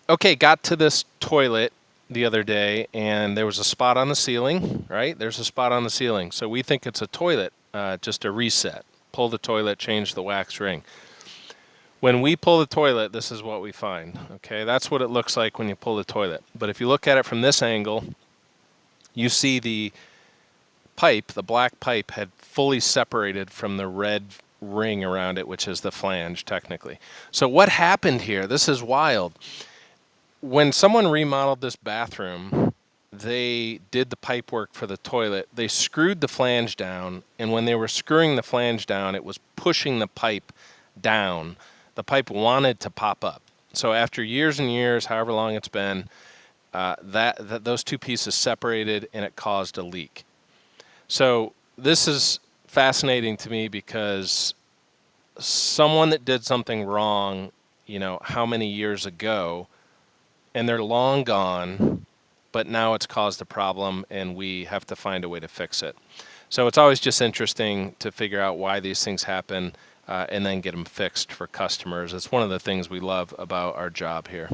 Okay, got to this toilet the other day, and there was a spot on the ceiling, right? There's a spot on the ceiling. So we think it's a toilet, just a reset. Pull the toilet, change the wax ring. When we pull the toilet, this is what we find, okay? That's what it looks like when you pull the toilet. But if you look at it from this angle, you see the pipe, the black pipe, had fully separated from the red ring around it, which is the flange, technically. So what happened here? This is wild. When someone remodeled this bathroom, they did the pipe work for the toilet. They screwed the flange down, and when they were screwing the flange down, it was pushing the pipe down. The pipe wanted to pop up. So after years and years, however long it's been, those two pieces separated, and it caused a leak. So this is fascinating to me because someone that did something wrong, how many years ago, and they're long gone, but now it's caused a problem and we have to find a way to fix it. So it's always just interesting to figure out why these things happen and then get them fixed for customers. It's one of the things we love about our job here.